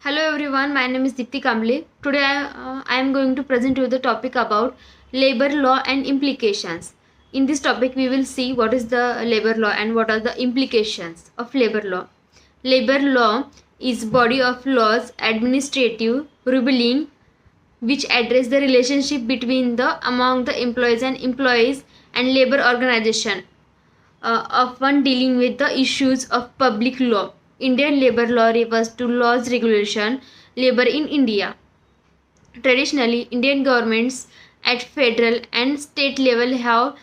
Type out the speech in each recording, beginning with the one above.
Hello everyone, my name is Dipti Kamble. Today I am going to present you the topic about labor law and implications. In this topic we will see what is the labor law and what are the implications of labor law. Labor law is body of laws administrative ruling which address the relationship between the among the employees and labor organization, often dealing with the issues of public law. Indian labor law refers to laws regulation labor in India. Traditionally, Indian governments at federal and state level have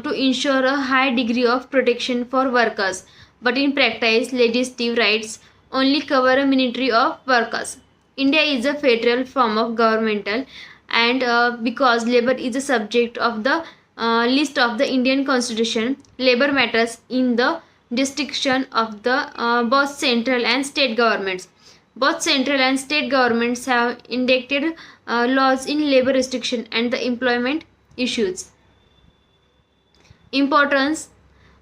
to ensure a high degree of protection for workers, but in practice, legislative rights only cover a minority of workers. India is a federal form of governmental, and because labor is a subject of the list of the Indian Constitution, labor matters in the jurisdiction of the both central and state governments. Both central and state governments have enacted laws in labor restriction and the employment issues. Importance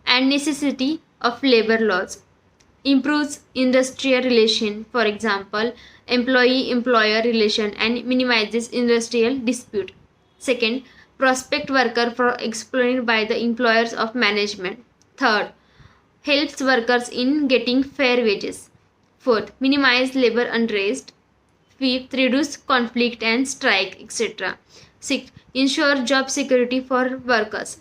and necessity of labor laws improves industrial relation, for example, employee-employer relation, and minimizes industrial dispute. Second, prospect worker for exploited by the employers of management. Third, helps workers in getting fair wages. Fourth, minimize labor unrest. Fifth, reduce conflict and strike, etc. Sixth, ensure job security for workers.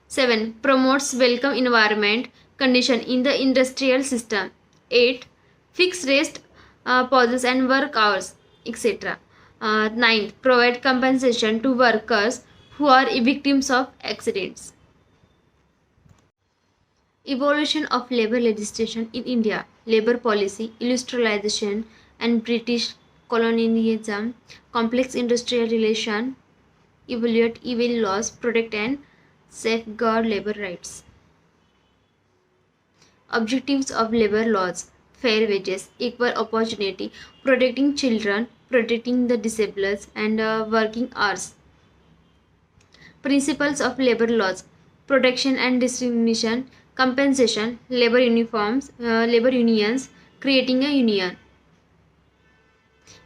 7. Promotes welcome environment condition in the industrial system. 8. Fix rest pauses and work hours, etc. 9. Provide compensation to workers who are victims of accidents. Evolution of labor legislation in India, labor policy, industrialization and British colonialism, complex industrial relation, evaluate evil laws, protect and safeguard labor rights. Objectives of labor laws: fair wages, equal opportunity, protecting children, protecting the disabled, and working hours. Principles of labor laws: protection and discrimination, compensation, labor unions, creating a union.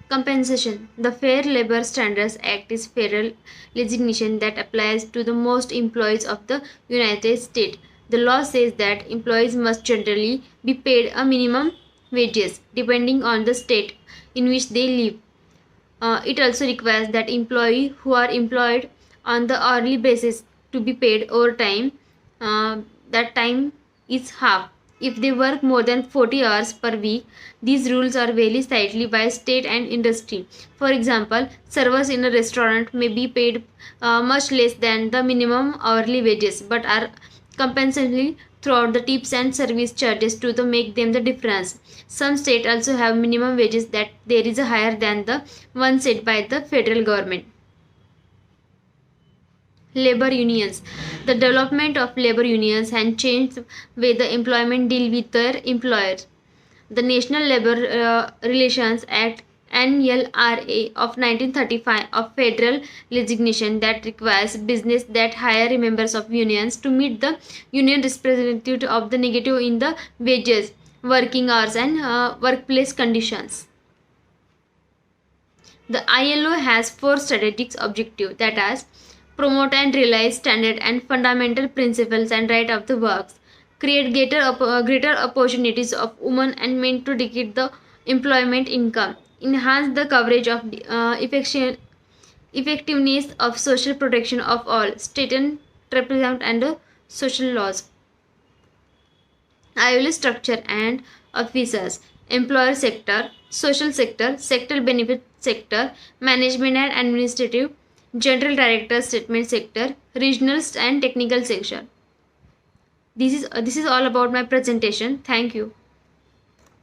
Compensation. The Fair Labor Standards Act is federal legislation that applies to the most employees of the United States. The law says that employees must generally be paid a minimum wages depending on the state in which they live. It also requires that employees who are employed on the hourly basis to be paid overtime. That time is half. If they work more than 40 hours per week, these rules are vary slightly by state and industry. For example, servers in a restaurant may be paid much less than the minimum hourly wages, but are compensated throughout the tips and service charges to make them the difference. Some states also have minimum wages that there is a higher than the one set by the federal government. Labor unions. The development of labor unions has changed the way the employment deal with their employers. The National Labor Relations Act NLRA of 1935 of federal legislation that requires business that hire members of unions to meet the union representative of the negative in the wages, working hours and workplace conditions. The ILO has 4 strategic objectives, that is, promote and realize standard and fundamental principles and right of the works, create greater opportunities of women and men to decrease the employment income, enhance the coverage of effectiveness of social protection of all, state and represent and social laws. ILO structure and officers: employer sector, social sector, sectoral benefit sector, management and administrative, general director statement sector, regional and technical section. This is all about my presentation. Thank you.